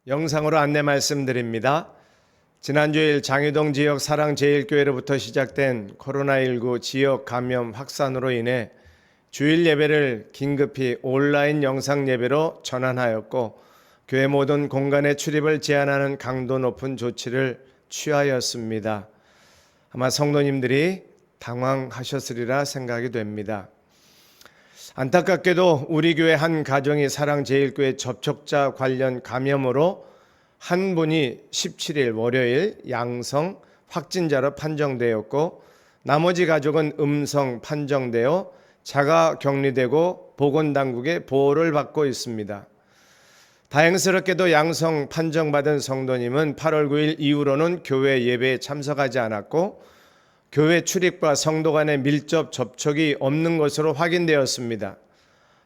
영상으로 안내 말씀드립니다. 지난주일 장유동 지역 사랑제일교회로부터 시작된 코로나19 지역 감염 확산으로 인해 주일 예배를 긴급히 온라인 영상 예배로 전환하였고, 교회 모든 공간의 출입을 제한하는 강도 높은 조치를 취하였습니다. 아마 성도님들이 당황하셨으리라 생각이 됩니다. 안타깝게도 우리 교회 한 가정이 사랑제일교회 접촉자 관련 감염으로 한 분이 17일 월요일 양성 확진자로 판정되었고, 나머지 가족은 음성 판정되어 자가 격리되고 보건당국의 보호를 받고 있습니다. 다행스럽게도 양성 판정받은 성도님은 8월 9일 이후로는 교회 예배에 참석하지 않았고, 교회 출입과 성도 간의 밀접 접촉이 없는 것으로 확인되었습니다.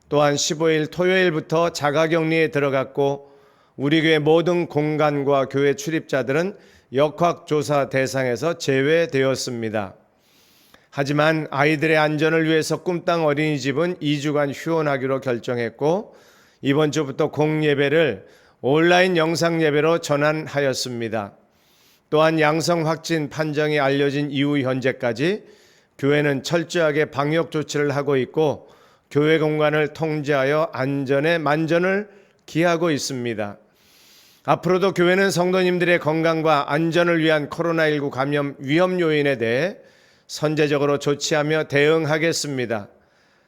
또한 15일 토요일부터 자가격리에 들어갔고, 우리 교회 모든 공간과 교회 출입자들은 역학조사 대상에서 제외되었습니다. 하지만 아이들의 안전을 위해서 꿈땅 어린이집은 2주간 휴원하기로 결정했고, 이번 주부터 공예배를 온라인 영상 예배로 전환하였습니다. 또한 양성 확진 판정이 알려진 이후 현재까지 교회는 철저하게 방역 조치를 하고 있고, 교회 공간을 통제하여 안전에 만전을 기하고 있습니다. 앞으로도 교회는 성도님들의 건강과 안전을 위한 코로나19 감염 위험 요인에 대해 선제적으로 조치하며 대응하겠습니다.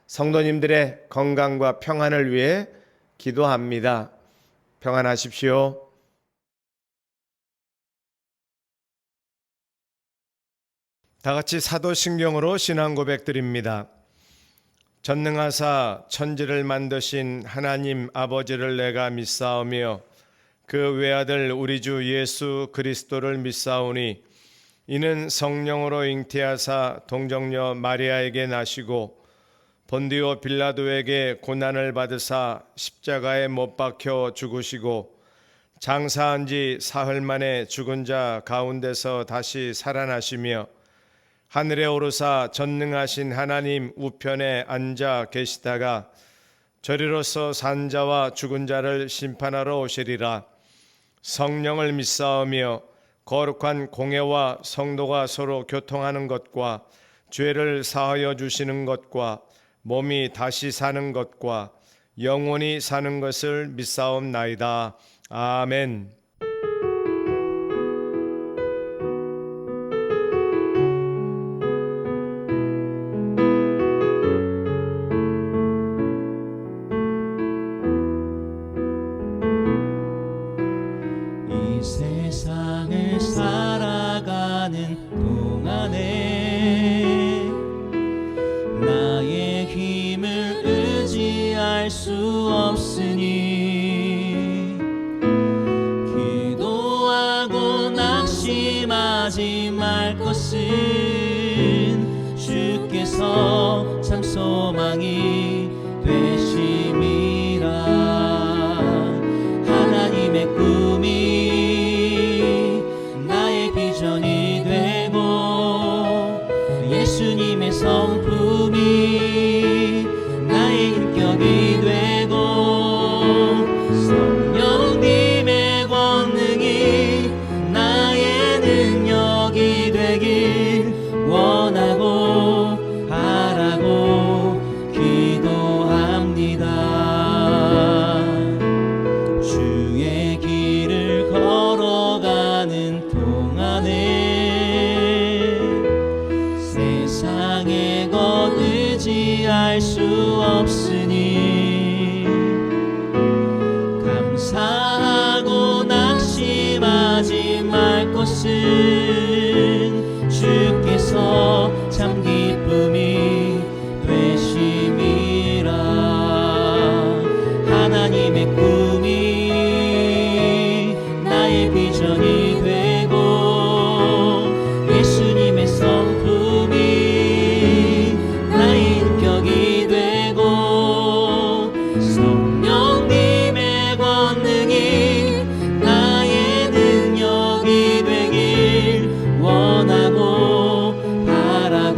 성도님들의 건강과 평안을 위해 기도합니다. 평안하십시오. 다 같이 사도신경으로 신앙 고백드립니다. 전능하사 천지를 만드신 하나님 아버지를 내가 믿사오며 그 외아들 우리 주 예수 그리스도를 믿사오니, 이는 성령으로 잉태하사 동정녀 마리아에게 나시고 본디오 빌라도에게 고난을 받으사 십자가에 못 박혀 죽으시고 장사한 지 사흘 만에 죽은 자 가운데서 다시 살아나시며 하늘에 오르사 전능하신 하나님 우편에 앉아 계시다가 저리로서 산 자와 죽은 자를 심판하러 오시리라. 성령을 믿사오며 거룩한 공회와 성도가 서로 교통하는 것과 죄를 사하여 주시는 것과 몸이 다시 사는 것과 영원히 사는 것을 믿사옵나이다. 아멘. 이 세상을 살아가는 동안에 나의 힘을 의지할 수 없으니 기도하고 낙심하지 말 것은 주께서 참 소망이 되심이라. 하나님의 꿈이 나의 비전이 되고 예수님의 성품이 나의 인격이 되고 성령님의 권능이 나의 능력이 되길 원하고 바라고 기도합니다. 주의 길을 걸어가는 동안에 세상의 것 의지할 수 없으니 감사하고 낙심하지 말 것은 주께서 참 기쁨이 되심이라. 하나님의 꿈이 나의 비전이 되고 예수님의 성품이 나의 인격이 되고 성령님의 권능이 나의 능력이 되길 원하고 바라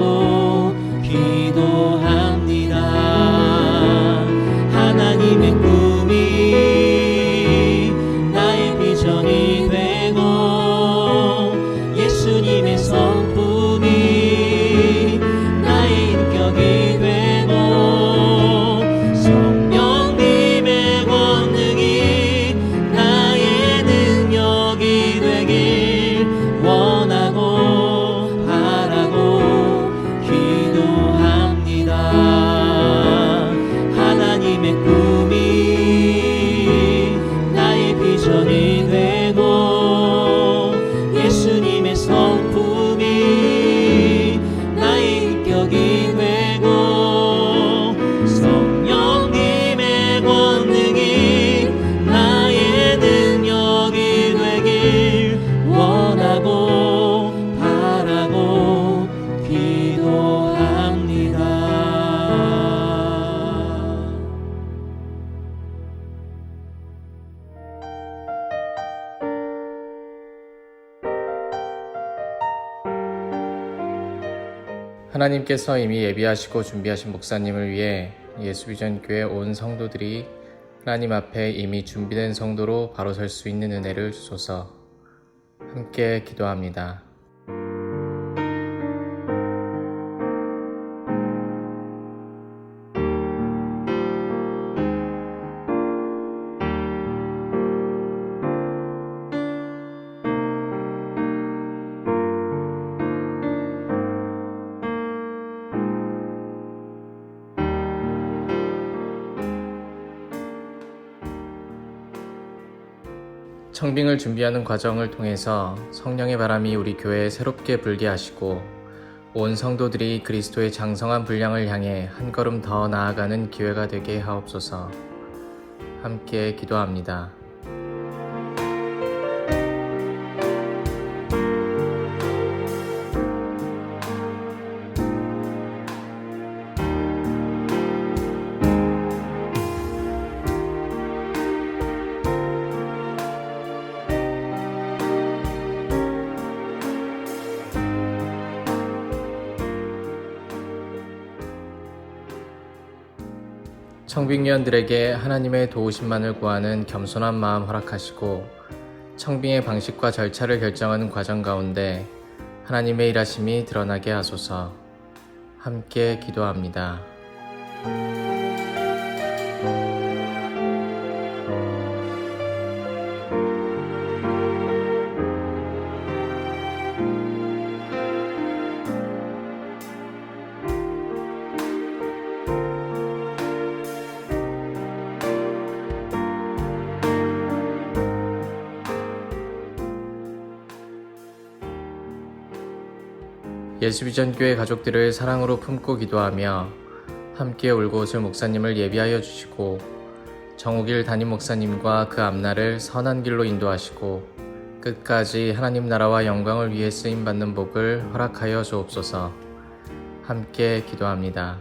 비전이 되고 예수님의 성품이 나의 인격이 되고 성령님의 권능이 나의 능력이 되길 원하고 바라고 기도합니다. 하나님께서 이미 예비하시고 준비하신 목사님을 위해 예수비전교회 온 성도들이 하나님 앞에 이미 준비된 성도로 바로 설 수 있는 은혜를 주소서. 함께 기도합니다. 청빙을 준비하는 과정을 통해서 성령의 바람이 우리 교회에 새롭게 불게 하시고 온 성도들이 그리스도의 장성한 분량을 향해 한 걸음 더 나아가는 기회가 되게 하옵소서. 함께 기도합니다. 청빙위원들에게 하나님의 도우심만을 구하는 겸손한 마음 허락하시고 청빙의 방식과 절차를 결정하는 과정 가운데 하나님의 일하심이 드러나게 하소서. 함께 기도합니다. 예수비전교회 가족들을 사랑으로 품고 기도하며 함께 울고 웃을 목사님을 예비하여 주시고 정우길 담임 목사님과 그 앞날을 선한 길로 인도하시고 끝까지 하나님 나라와 영광을 위해 쓰임받는 복을 허락하여 주옵소서. 함께 기도합니다.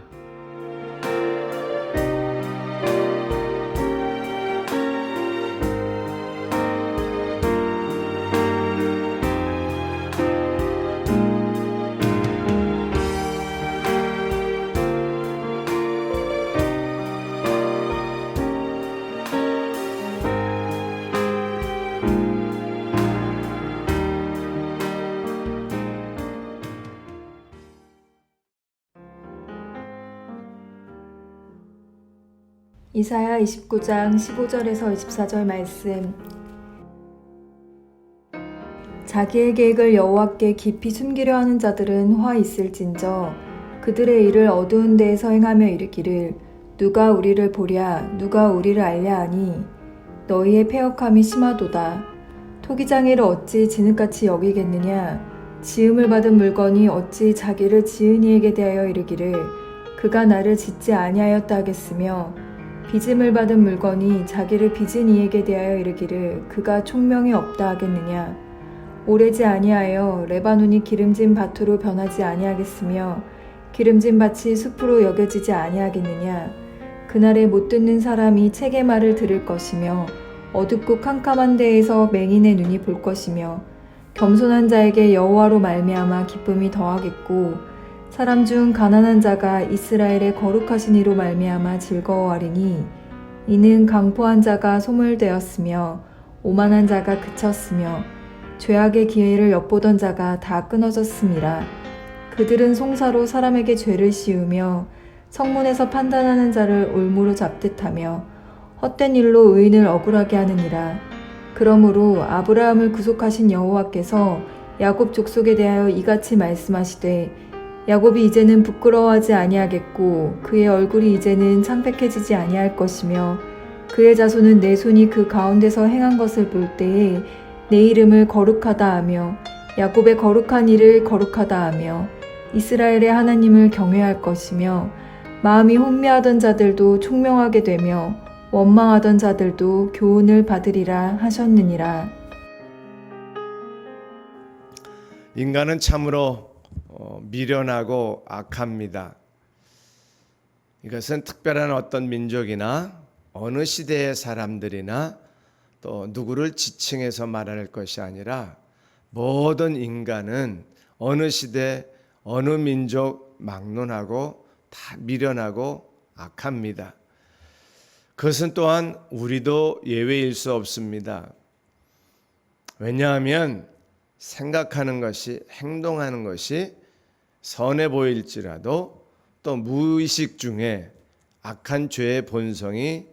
이사야 29장 15절에서 24절 말씀. 자기의 계획을 여호와께 깊이 숨기려 하는 자들은 화 있을진저 그들의 일을 어두운 데에서 행하며 이르기를 누가 우리를 보랴 누가 우리를 알랴 하니 너희의 패역함이 심하도다. 토기장이를 어찌 진흙같이 여기겠느냐 지음을 받은 물건이 어찌 자기를 지은 이에게 대하여 이르기를 그가 나를 짓지 아니하였다 하겠으며 빚음을 받은 물건이 자기를 빚은 이에게 대하여 이르기를 그가 총명이 없다 하겠느냐. 오래지 아니하여 레바논이 기름진 밭으로 변하지 아니하겠으며 기름진 밭이 숲으로 여겨지지 아니하겠느냐. 그날에 못 듣는 사람이 책의 말을 들을 것이며 어둡고 캄캄한 데에서 맹인의 눈이 볼 것이며 겸손한 자에게 여호와로 말미암아 기쁨이 더하겠고 사람 중 가난한 자가 이스라엘의 거룩하신 이로 말미암아 즐거워하리니 이는 강포한 자가 소멸되었으며 오만한 자가 그쳤으며 죄악의 기회를 엿보던 자가 다 끊어졌음이라. 그들은 송사로 사람에게 죄를 씌우며 성문에서 판단하는 자를 올무로 잡듯 하며 헛된 일로 의인을 억울하게 하느니라. 그러므로 아브라함을 구속하신 여호와께서 야곱 족속에 대하여 이같이 말씀하시되 야곱이 이제는 부끄러워하지 아니하겠고 그의 얼굴이 이제는 창백해지지 아니할 것이며 그의 자손은 내 손이 그 가운데서 행한 것을 볼 때에 내 이름을 거룩하다 하며 야곱의 거룩한 일을 거룩하다 하며 이스라엘의 하나님을 경외할 것이며 마음이 혼미하던 자들도 총명하게 되며 원망하던 자들도 교훈을 받으리라 하셨느니라. 인간은 참으로 미련하고 악합니다. 이것은 특별한 어떤 민족이나 어느 시대의 사람들이나 또 누구를 지칭해서 말할 것이 아니라 모든 인간은 어느 시대 어느 민족 막론하고 다 미련하고 악합니다. 그것은 또한 우리도 예외일 수 없습니다. 왜냐하면 생각하는 것이, 행동하는 것이 선해 보일지라도 또 무의식 중에 악한 죄의 본성이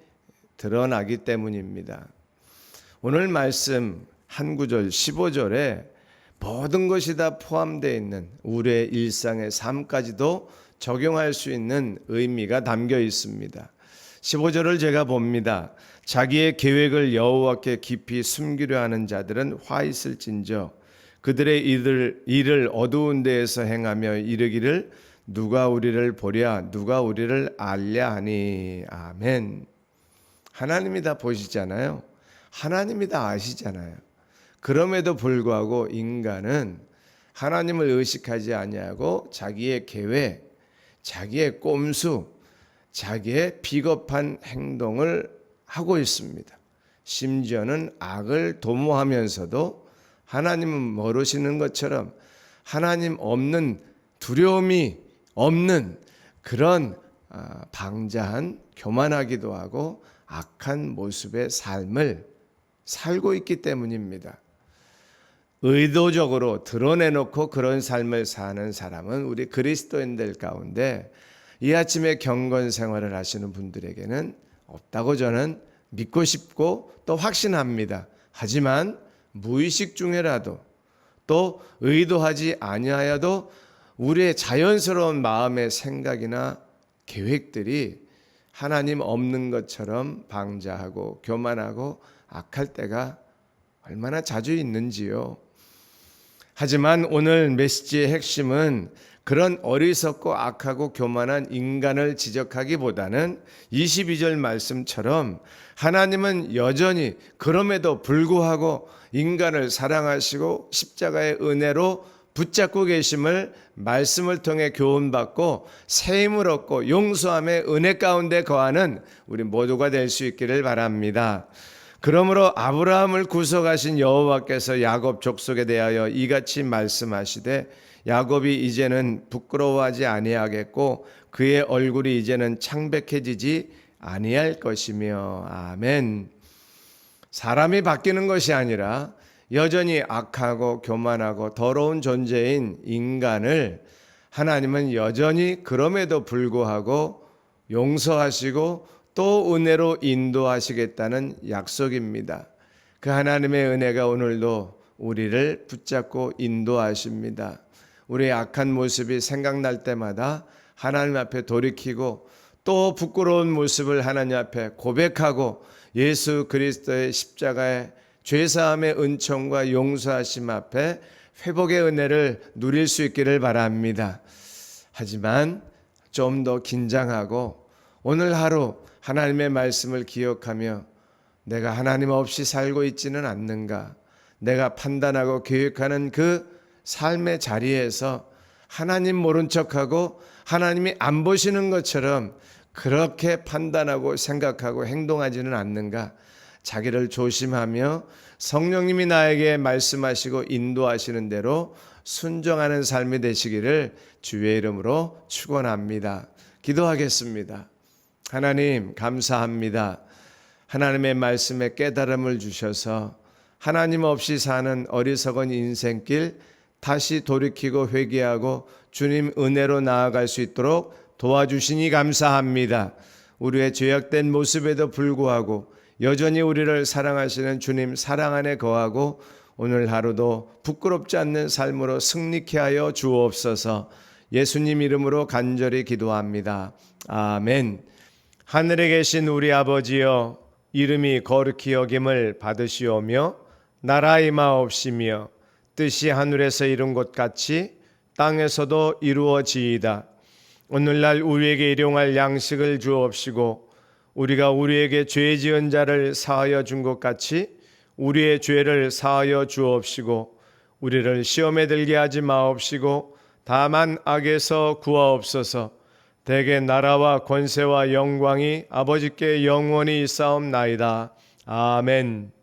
드러나기 때문입니다. 오늘 말씀 한 구절 15절에 모든 것이 다 포함되어 있는 우리의 일상의 삶까지도 적용할 수 있는 의미가 담겨 있습니다. 15절을 제가 봅니다. 자기의 계획을 여호와께 깊이 숨기려 하는 자들은 화 있을진저 그들의 일을 어두운 데에서 행하며 이르기를 누가 우리를 보랴 누가 우리를 알랴 하니. 아멘. 하나님이 다 보시잖아요. 하나님이 다 아시잖아요. 그럼에도 불구하고 인간은 하나님을 의식하지 아니하고 자기의 계획, 자기의 꼼수, 자기의 비겁한 행동을 하고 있습니다. 심지어는 악을 도모하면서도 하나님은 모르시는 것처럼 하나님 없는, 두려움이 없는 그런 방자한, 교만하기도 하고 악한 모습의 삶을 살고 있기 때문입니다. 의도적으로 드러내놓고 그런 삶을 사는 사람은 우리 그리스도인들 가운데 이 아침에 경건 생활을 하시는 분들에게는 없다고 저는 믿고 싶고 또 확신합니다. 하지만 무의식 중에라도 또 의도하지 아니하여도 우리의 자연스러운 마음의 생각이나 계획들이 하나님 없는 것처럼 방자하고 교만하고 악할 때가 얼마나 자주 있는지요. 하지만 오늘 메시지의 핵심은 그런 어리석고 악하고 교만한 인간을 지적하기보다는 22절 말씀처럼 하나님은 여전히 그럼에도 불구하고 인간을 사랑하시고 십자가의 은혜로 붙잡고 계심을 말씀을 통해 교훈받고 새 힘을 얻고 용서함의 은혜 가운데 거하는 우리 모두가 될 수 있기를 바랍니다. 그러므로 아브라함을 구속하신 여호와께서 야곱 족속에 대하여 이같이 말씀하시되 야곱이 이제는 부끄러워하지 아니하겠고 그의 얼굴이 이제는 창백해지지 아니할 것이며. 아멘. 사람이 바뀌는 것이 아니라 여전히 악하고 교만하고 더러운 존재인 인간을 하나님은 여전히 그럼에도 불구하고 용서하시고 또 은혜로 인도하시겠다는 약속입니다. 그 하나님의 은혜가 오늘도 우리를 붙잡고 인도하십니다. 우리의 악한 모습이 생각날 때마다 하나님 앞에 돌이키고 또 부끄러운 모습을 하나님 앞에 고백하고 예수 그리스도의 십자가의 죄사함의 은총과 용서하심 앞에 회복의 은혜를 누릴 수 있기를 바랍니다. 하지만 좀 더 긴장하고 오늘 하루 하나님의 말씀을 기억하며 내가 하나님 없이 살고 있지는 않는가, 내가 판단하고 계획하는 그 삶의 자리에서 하나님 모른 척하고 하나님이 안 보시는 것처럼 그렇게 판단하고 생각하고 행동하지는 않는가, 자기를 조심하며 성령님이 나에게 말씀하시고 인도하시는 대로 순종하는 삶이 되시기를 주의 이름으로 축원합니다. 기도하겠습니다. 하나님 감사합니다. 하나님의 말씀에 깨달음을 주셔서 하나님 없이 사는 어리석은 인생길 다시 돌이키고 회개하고 주님 은혜로 나아갈 수 있도록 도와주시니 감사합니다. 우리의 죄악된 모습에도 불구하고 여전히 우리를 사랑하시는 주님 사랑 안에 거하고 오늘 하루도 부끄럽지 않는 삶으로 승리케 하여 주옵소서. 예수님 이름으로 간절히 기도합니다. 아멘. 하늘에 계신 우리 아버지여, 이름이 거룩히 여김을 받으시오며 나라 임하옵시며 뜻이 하늘에서 이룬 것 같이 땅에서도 이루어지이다. 오늘날 우리에게 일용할 양식을 주옵시고 우리가 우리에게 죄 지은 자를 사하여 준 것 같이 우리의 죄를 사하여 주옵시고 우리를 시험에 들게 하지 마옵시고 다만 악에서 구하옵소서. 대개 나라와 권세와 영광이 아버지께 영원히 있사옵나이다. 아멘.